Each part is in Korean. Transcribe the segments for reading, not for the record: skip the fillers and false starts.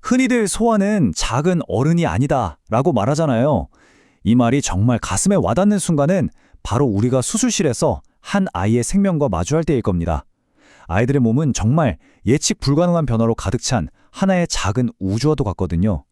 흔히들 소아는 작은 어른이 아니다 라고 말하잖아요. 이 말이 정말 가슴에 와닿는 순간은 바로 우리가 수술실에서 한 아이의 생명과 마주할 때일 겁니다. 아이들의 몸은 정말 예측 불가능한 변화로 가득 찬 하나의 작은 우주와도 같거든요.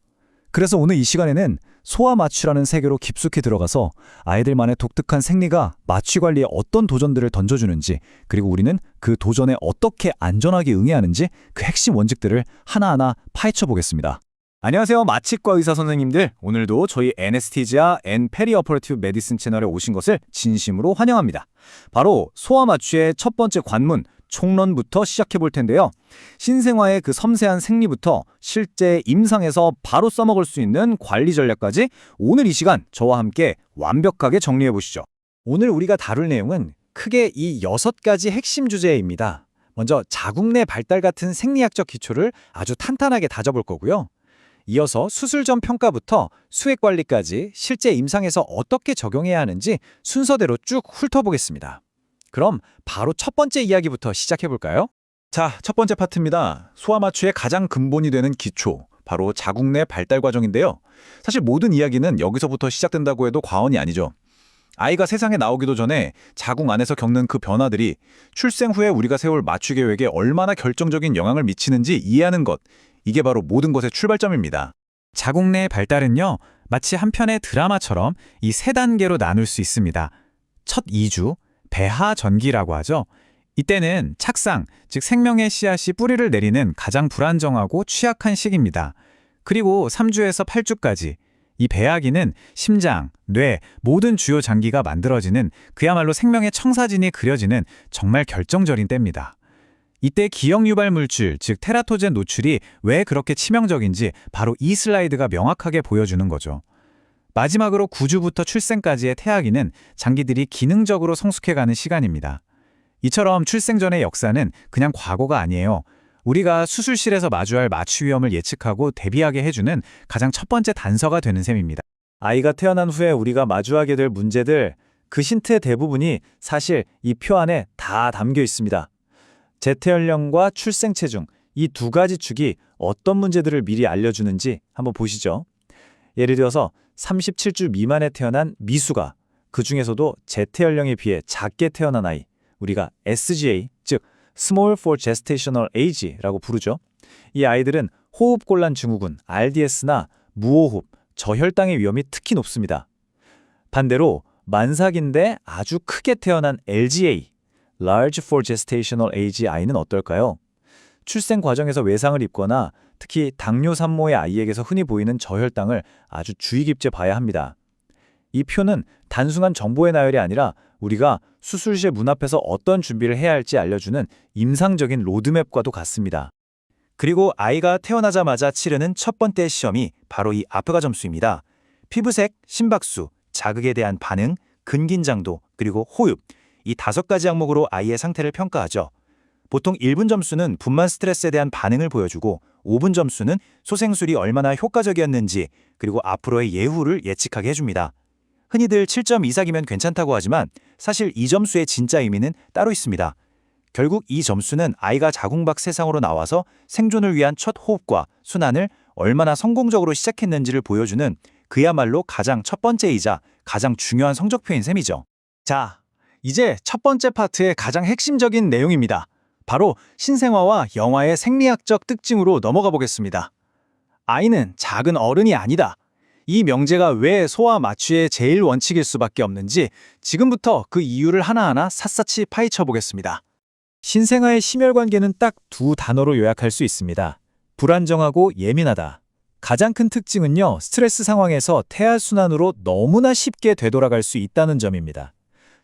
그래서 오늘 이 시간에는 소아 마취라는 세계로 깊숙이 들어가서 아이들만의 독특한 생리가 마취 관리에 어떤 도전들을 던져주는지, 그리고 우리는 그 도전에 어떻게 안전하게 응해야 하는지 그 핵심 원칙들을 하나하나 파헤쳐 보겠습니다. 안녕하세요, 마취과 의사 선생님들. 오늘도 저희 애네스티지아 앤 페리오퍼레이티브 메디슨 채널에 오신 것을 진심으로 환영합니다. 바로 소아 마취의 첫 번째 관문, 총론부터 시작해 볼 텐데요. 신생아의 그 섬세한 생리부터 실제 임상에서 바로 써먹을 수 있는 관리 전략까지 오늘 이 시간 저와 함께 완벽하게 정리해 보시죠. 오늘 우리가 다룰 내용은 크게 이 6가지 핵심 주제입니다. 먼저 자궁 내 발달 같은 생리학적 기초를 아주 탄탄하게 다져볼 거고요. 이어서 수술 전 평가부터 수액 관리까지 실제 임상에서 어떻게 적용해야 하는지 순서대로 쭉 훑어보겠습니다. 그럼 바로 첫 번째 이야기부터 시작해볼까요? 자, 첫 번째 파트입니다. 소아 마취의 가장 근본이 되는 기초, 바로 자궁 내 발달 과정인데요. 사실 모든 이야기는 여기서부터 시작된다고 해도 과언이 아니죠. 아이가 세상에 나오기도 전에 자궁 안에서 겪는 그 변화들이 출생 후에 우리가 세울 마취 계획에 얼마나 결정적인 영향을 미치는지 이해하는 것, 이게 바로 모든 것의 출발점입니다. 자궁 내 발달은요, 마치 한 편의 드라마처럼 이 3단계로 나눌 수 있습니다. 첫 2주, 배하 전기라고 하죠. 이때는 착상, 즉 생명의 씨앗이 뿌리를 내리는 가장 불안정하고 취약한 시기입니다. 그리고 3주에서 8주까지 이 배하기는 심장, 뇌, 모든 주요 장기가 만들어지는 그야말로 생명의 청사진이 그려지는 정말 결정적인 때입니다. 이때 기억 유발 물질, 즉 테라토젠 노출이 왜 그렇게 치명적인지 바로 이 슬라이드가 명확하게 보여주는 거죠. 마지막으로 9주부터 출생까지의 태아기는 장기들이 기능적으로 성숙해가는 시간입니다. 이처럼 출생 전의 역사는 그냥 과거가 아니에요. 우리가 수술실에서 마주할 마취 위험을 예측하고 대비하게 해주는 가장 첫 번째 단서가 되는 셈입니다. 아이가 태어난 후에 우리가 마주하게 될 문제들, 그 힌트의 대부분이 사실 이 표 안에 다 담겨 있습니다. 재태연령과 출생 체중, 이 2가지 축이 어떤 문제들을 미리 알려주는지 한번 보시죠. 예를 들어서 37주 미만에 태어난 미수가, 그 중에서도 재태연령에 비해 작게 태어난 아이, 우리가 SGA, 즉 Small for Gestational Age라고 부르죠. 이 아이들은 호흡곤란 증후군, RDS나 무호흡, 저혈당의 위험이 특히 높습니다. 반대로 만삭인데 아주 크게 태어난 LGA, Large for Gestational Age 아이는 어떨까요? 출생 과정에서 외상을 입거나 특히 당뇨 산모의 아이에게서 흔히 보이는 저혈당을 아주 주의 깊게 봐야 합니다. 이 표는 단순한 정보의 나열이 아니라 우리가 수술실 문 앞에서 어떤 준비를 해야 할지 알려주는 임상적인 로드맵과도 같습니다. 그리고 아이가 태어나자마자 치르는 첫 번째 시험이 바로 이 아프가 점수입니다. 피부색, 심박수, 자극에 대한 반응, 근긴장도, 그리고 호흡, 이 5가지 항목으로 아이의 상태를 평가하죠. 보통 1분 점수는 분만 스트레스에 대한 반응을 보여주고 5분 점수는 소생술이 얼마나 효과적이었는지, 그리고 앞으로의 예후를 예측하게 해줍니다. 흔히들 7점 이상이면 괜찮다고 하지만 사실 이 점수의 진짜 의미는 따로 있습니다. 결국 이 점수는 아이가 자궁 밖 세상으로 나와서 생존을 위한 첫 호흡과 순환을 얼마나 성공적으로 시작했는지를 보여주는 그야말로 가장 첫 번째이자 가장 중요한 성적표인 셈이죠. 자, 이제 첫 번째 파트의 가장 핵심적인 내용입니다. 바로 신생아와 영아의 생리학적 특징으로 넘어가 보겠습니다. 아이는 작은 어른이 아니다. 이 명제가 왜 소아 마취의 제일 원칙일 수밖에 없는지 지금부터 그 이유를 하나하나 샅샅이 파헤쳐 보겠습니다. 신생아의 심혈관계는 딱 2단어로 요약할 수 있습니다. 불안정하고 예민하다. 가장 큰 특징은요, 스트레스 상황에서 태아 순환으로 너무나 쉽게 되돌아갈 수 있다는 점입니다.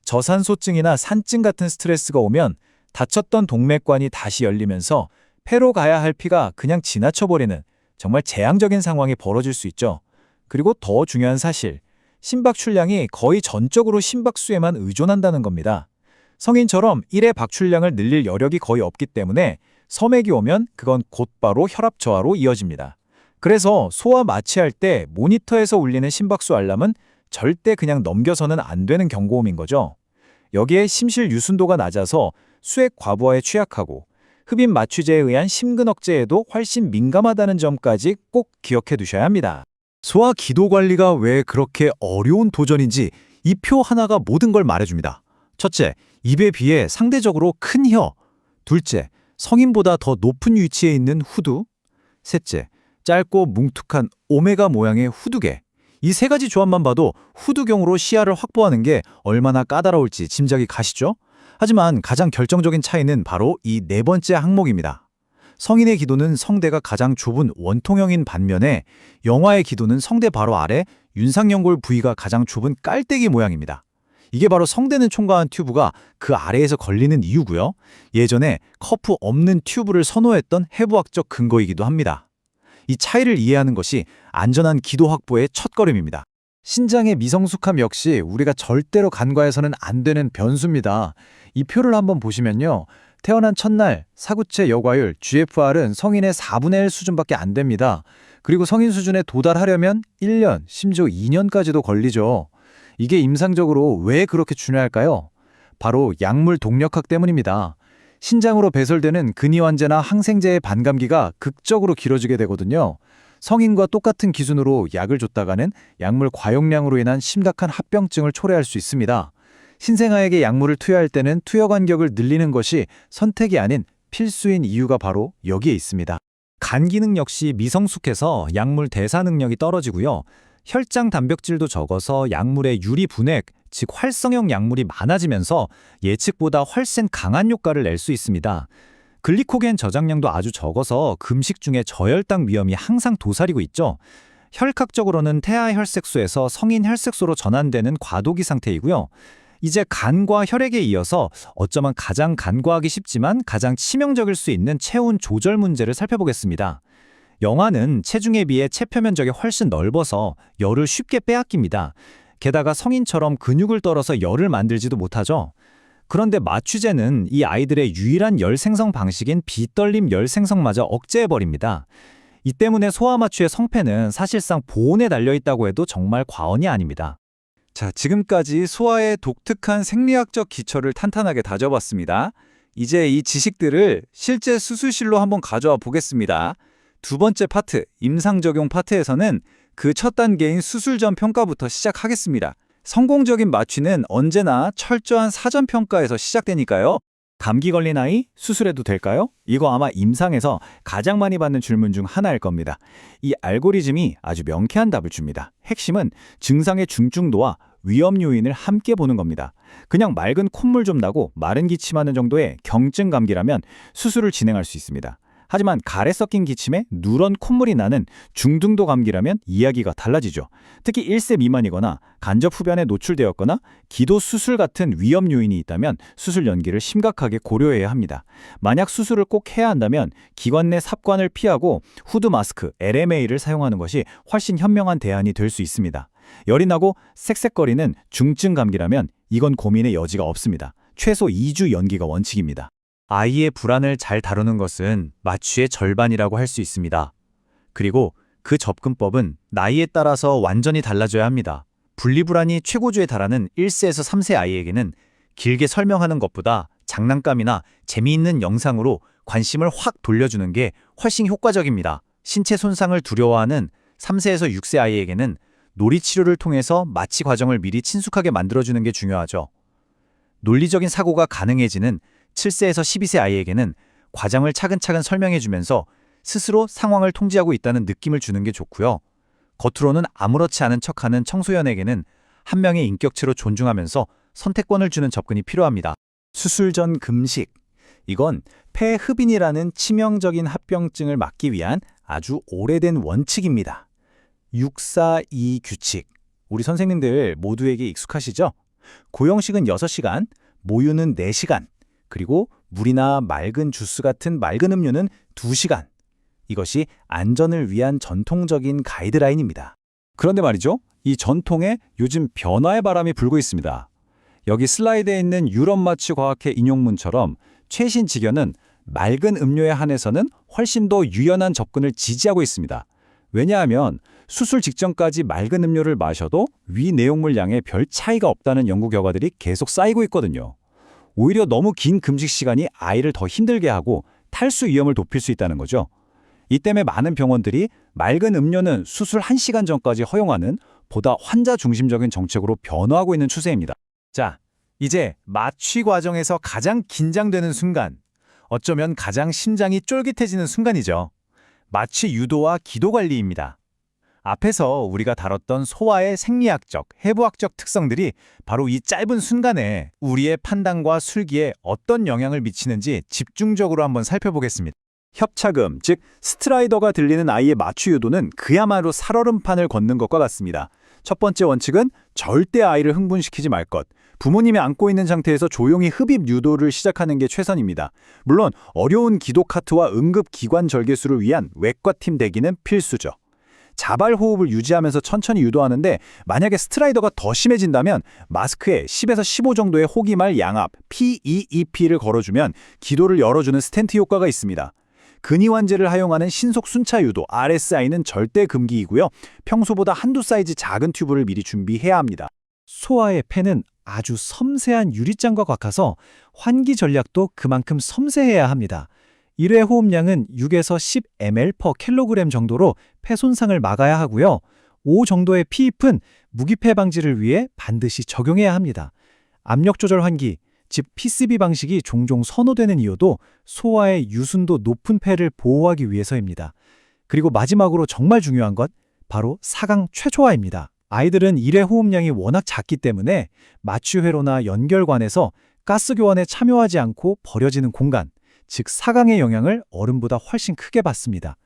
저산소증이나 산증 같은 스트레스가 오면 닫혔던 동맥관이 다시 열리면서 폐로 가야 할 피가 그냥 지나쳐버리는 정말 재앙적인 상황이 벌어질 수 있죠. 그리고 더 중요한 사실, 심박 출량이 거의 전적으로 심박수에만 의존한다는 겁니다. 성인처럼 1회 박출량을 늘릴 여력이 거의 없기 때문에 섬액이 오면 그건 곧바로 혈압 저하로 이어집니다. 그래서 소아 마취할 때 모니터에서 울리는 심박수 알람은 절대 그냥 넘겨서는 안 되는 경고음인 거죠. 여기에 심실 유순도가 낮아서 수액 과부하에 취약하고 흡입 마취제에 의한 심근 억제에도 훨씬 민감하다는 점까지 꼭 기억해 두셔야 합니다. 소화 기도 관리가 왜 그렇게 어려운 도전인지 이 표 하나가 모든 걸 말해줍니다. 첫째, 입에 비해 상대적으로 큰 혀. 둘째, 성인보다 더 높은 위치에 있는 후두. 셋째, 짧고 뭉툭한 오메가 모양의 후두개. 이 세 가지 조합만 봐도 후두경으로 시야를 확보하는 게 얼마나 까다로울지 짐작이 가시죠? 하지만 가장 결정적인 차이는 바로 이 네 번째 항목입니다. 성인의 기도는 성대가 가장 좁은 원통형인 반면에 영아의 기도는 성대 바로 아래 윤상연골 부위가 가장 좁은 깔때기 모양입니다. 이게 바로 성대는 총괄한 튜브가 그 아래에서 걸리는 이유고요. 예전에 커프 없는 튜브를 선호했던 해부학적 근거이기도 합니다. 이 차이를 이해하는 것이 안전한 기도 확보의 첫걸음입니다. 신장의 미성숙함 역시 우리가 절대로 간과해서는 안 되는 변수입니다. 이 표를 한번 보시면요. 태어난 첫날 사구체 여과율 GFR은 성인의 4분의 1 수준밖에 안 됩니다. 그리고 성인 수준에 도달하려면 1년, 심지어 2년까지도 걸리죠. 이게 임상적으로 왜 그렇게 중요할까요? 바로 약물 동력학 때문입니다. 신장으로 배설되는 근이완제나 항생제의 반감기가 극적으로 길어지게 되거든요. 성인과 똑같은 기준으로 약을 줬다가는 약물 과용량으로 인한 심각한 합병증을 초래할 수 있습니다. 신생아에게 약물을 투여할 때는 투여 간격을 늘리는 것이 선택이 아닌 필수인 이유가 바로 여기에 있습니다. 간 기능 역시 미성숙해서 약물 대사 능력이 떨어지고요. 혈장 단백질도 적어서 약물의 유리 분액, 즉 활성형 약물이 많아지면서 예측보다 훨씬 강한 효과를 낼 수 있습니다. 글리코겐 저장량도 아주 적어서 금식 중에 저혈당 위험이 항상 도사리고 있죠. 혈학적으로는 태아 혈색소에서 성인 혈색소로 전환되는 과도기 상태이고요. 이제 간과 혈액에 이어서 어쩌면 가장 간과하기 쉽지만 가장 치명적일 수 있는 체온 조절 문제를 살펴보겠습니다. 영아는 체중에 비해 체표 면적이 훨씬 넓어서 열을 쉽게 빼앗깁니다. 게다가 성인처럼 근육을 떨어서 열을 만들지도 못하죠. 그런데 마취제는 이 아이들의 유일한 열 생성 방식인 비떨림 열 생성마저 억제해버립니다. 이 때문에 소아 마취의 성패는 사실상 보온에 달려있다고 해도 정말 과언이 아닙니다. 자, 지금까지 소아의 독특한 생리학적 기초를 탄탄하게 다져봤습니다. 이제 이 지식들을 실제 수술실로 한번 가져와 보겠습니다. 두 번째 파트, 임상적용 파트에서는 그 첫 단계인 수술 전 평가부터 시작하겠습니다. 성공적인 마취는 언제나 철저한 사전 평가에서 시작되니까요. 감기 걸린 아이 수술해도 될까요? 이거 아마 임상에서 가장 많이 받는 질문 중 하나일 겁니다. 이 알고리즘이 아주 명쾌한 답을 줍니다. 핵심은 증상의 중증도와 위험 요인을 함께 보는 겁니다. 그냥 맑은 콧물 좀 나고 마른 기침하는 정도의 경증 감기라면 수술을 진행할 수 있습니다. 하지만 가래 섞인 기침에 누런 콧물이 나는 중등도 감기라면 이야기가 달라지죠. 특히 1세 미만이거나 간접 흡연에 노출되었거나 기도 수술 같은 위험 요인이 있다면 수술 연기를 심각하게 고려해야 합니다. 만약 수술을 꼭 해야 한다면 기관 내 삽관을 피하고 후드 마스크, LMA를 사용하는 것이 훨씬 현명한 대안이 될 수 있습니다. 열이 나고 색색거리는 중증 감기라면 이건 고민의 여지가 없습니다. 최소 2주 연기가 원칙입니다. 아이의 불안을 잘 다루는 것은 마취의 절반이라고 할 수 있습니다. 그리고 그 접근법은 나이에 따라서 완전히 달라져야 합니다. 분리불안이 최고조에 달하는 1세에서 3세 아이에게는 길게 설명하는 것보다 장난감이나 재미있는 영상으로 관심을 확 돌려주는 게 훨씬 효과적입니다. 신체 손상을 두려워하는 3세에서 6세 아이에게는 놀이치료를 통해서 마취 과정을 미리 친숙하게 만들어주는 게 중요하죠. 논리적인 사고가 가능해지는 7세에서 12세 아이에게는 과정을 차근차근 설명해주면서 스스로 상황을 통제하고 있다는 느낌을 주는 게 좋고요. 겉으로는 아무렇지 않은 척하는 청소년에게는 한 명의 인격체로 존중하면서 선택권을 주는 접근이 필요합니다. 수술 전 금식. 이건 폐흡인이라는 치명적인 합병증을 막기 위한 아주 오래된 원칙입니다. 642 규칙. 우리 선생님들 모두에게 익숙하시죠? 고형식은 6시간, 모유는 4시간, 그리고 물이나 맑은 주스 같은 맑은 음료는 2시간. 이것이 안전을 위한 전통적인 가이드라인입니다. 그런데 말이죠. 이 전통에 요즘 변화의 바람이 불고 있습니다. 여기 슬라이드에 있는 유럽 마취 과학회 인용문처럼 최신 지견은 맑은 음료에 한해서는 훨씬 더 유연한 접근을 지지하고 있습니다. 왜냐하면 수술 직전까지 맑은 음료를 마셔도 위 내용물 양에 별 차이가 없다는 연구 결과들이 계속 쌓이고 있거든요. 오히려 너무 긴 금식 시간이 아이를 더 힘들게 하고 탈수 위험을 높일 수 있다는 거죠. 이 때문에 많은 병원들이 맑은 음료는 수술 1시간 전까지 허용하는 보다 환자 중심적인 정책으로 변화하고 있는 추세입니다. 자, 이제 마취 과정에서 가장 긴장되는 순간, 어쩌면 가장 심장이 쫄깃해지는 순간이죠. 마취 유도와 기도 관리입니다. 앞에서 우리가 다뤘던 소화의 생리학적, 해부학적 특성들이 바로 이 짧은 순간에 우리의 판단과 술기에 어떤 영향을 미치는지 집중적으로 한번 살펴보겠습니다. 협착음, 즉 스트라이더가 들리는 아이의 마취 유도는 그야말로 살얼음판을 걷는 것과 같습니다. 첫 번째 원칙은 절대 아이를 흥분시키지 말 것. 부모님이 안고 있는 상태에서 조용히 흡입 유도를 시작하는 게 최선입니다. 물론 어려운 기도 카트와 응급 기관 절개술을 위한 외과팀 대기는 필수죠. 자발 호흡을 유지하면서 천천히 유도하는데 만약에 스트라이더가 더 심해진다면 마스크에 10에서 15 정도의 호기말 양압 PEEP를 걸어주면 기도를 열어주는 스텐트 효과가 있습니다. 근이완제를 사용하는 신속 순차 유도 RSI는 절대 금기이고요. 평소보다 한두 사이즈 작은 튜브를 미리 준비해야 합니다. 소아의 폐는 아주 섬세한 유리장과 같아서 환기 전략도 그만큼 섬세해야 합니다. 1회 호흡량은 6에서 10ml/kg 정도로 폐 손상을 막아야 하고요. 5 정도의 피입은 무기폐 방지를 위해 반드시 적용해야 합니다. 압력 조절 환기, 즉 PCB 방식이 종종 선호되는 이유도 소아의 유순도 높은 폐를 보호하기 위해서입니다. 그리고 마지막으로 정말 중요한 것, 바로 사강 최초화입니다. 아이들은 1회 호흡량이 워낙 작기 때문에 마취회로나 연결관에서 가스 교환에 참여하지 않고 버려지는 공간, 즉 사강의 영향을 어른보다 훨씬 크게 받습니다.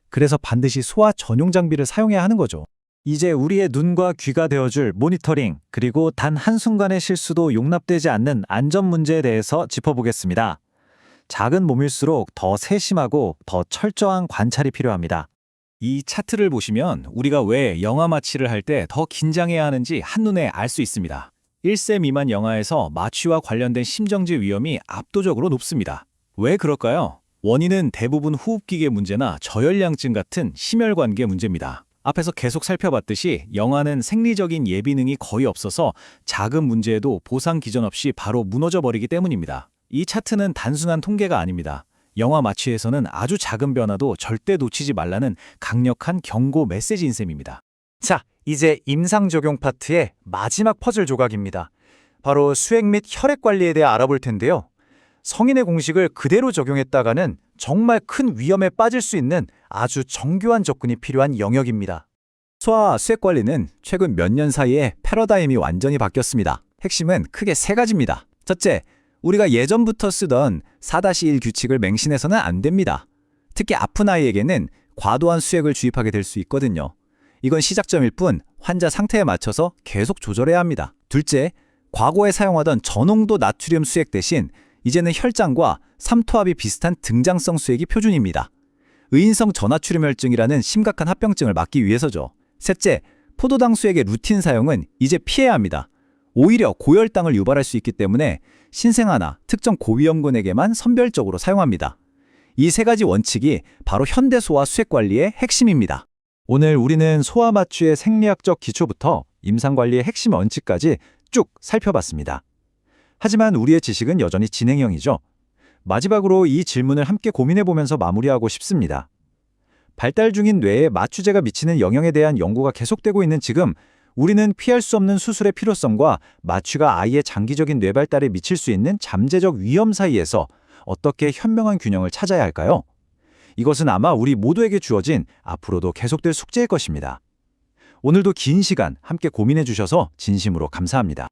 그래서 반드시 소아 전용 장비를 사용해야 하는 거죠. 이제 우리의 눈과 귀가 되어줄 모니터링, 그리고 단 한순간의 실수도 용납되지 않는 안전 문제에 대해서 짚어보겠습니다. 작은 몸일수록 더 세심하고 더 철저한 관찰이 필요합니다. 이 차트를 보시면 우리가 왜 영아 마취를 할 때 더 긴장해야 하는지 한눈에 알 수 있습니다. 1세 미만 영아에서 마취와 관련된 심정지 위험이 압도적으로 높습니다. 왜 그럴까요? 원인은 대부분 호흡기계 문제나 저혈량증 같은 심혈관계 문제입니다. 앞에서 계속 살펴봤듯이 영아는 생리적인 예비능이 거의 없어서 작은 문제에도 보상 기전 없이 바로 무너져 버리기 때문입니다. 이 차트는 단순한 통계가 아닙니다. 영아 마취에서는 아주 작은 변화도 절대 놓치지 말라는 강력한 경고 메시지인 셈입니다. 자, 이제 임상 적용 파트의 마지막 퍼즐 조각입니다. 바로 수액 및 혈액 관리에 대해 알아볼 텐데요. 성인의 공식을 그대로 적용했다가는 정말 큰 위험에 빠질 수 있는 아주 정교한 접근이 필요한 영역입니다. 소아 수액 관리는 최근 몇 년 사이에 패러다임이 완전히 바뀌었습니다. 핵심은 크게 3가지입니다. 첫째, 우리가 예전부터 쓰던 4-1 규칙을 맹신해서는 안 됩니다. 특히 아픈 아이에게는 과도한 수액을 주입하게 될 수 있거든요. 이건 시작점일 뿐 환자 상태에 맞춰서 계속 조절해야 합니다. 둘째, 과거에 사용하던 저농도 나트륨 수액 대신 이제는 혈장과 삼투압이 비슷한 등장성 수액이 표준입니다. 의인성 저나트륨 혈증이라는 심각한 합병증을 막기 위해서죠. 셋째, 포도당 수액의 루틴 사용은 이제 피해야 합니다. 오히려 고혈당을 유발할 수 있기 때문에 신생아나 특정 고위험군에게만 선별적으로 사용합니다. 이 3가지 원칙이 바로 현대 소아 수액 관리의 핵심입니다. 오늘 우리는 소아 마취의 생리학적 기초부터 임상 관리의 핵심 원칙까지 쭉 살펴봤습니다. 하지만 우리의 지식은 여전히 진행형이죠. 마지막으로 이 질문을 함께 고민해보면서 마무리하고 싶습니다. 발달 중인 뇌에 마취제가 미치는 영향에 대한 연구가 계속되고 있는 지금, 우리는 피할 수 없는 수술의 필요성과 마취가 아이의 장기적인 뇌 발달에 미칠 수 있는 잠재적 위험 사이에서 어떻게 현명한 균형을 찾아야 할까요? 이것은 아마 우리 모두에게 주어진 앞으로도 계속될 숙제일 것입니다. 오늘도 긴 시간 함께 고민해 주셔서 진심으로 감사합니다.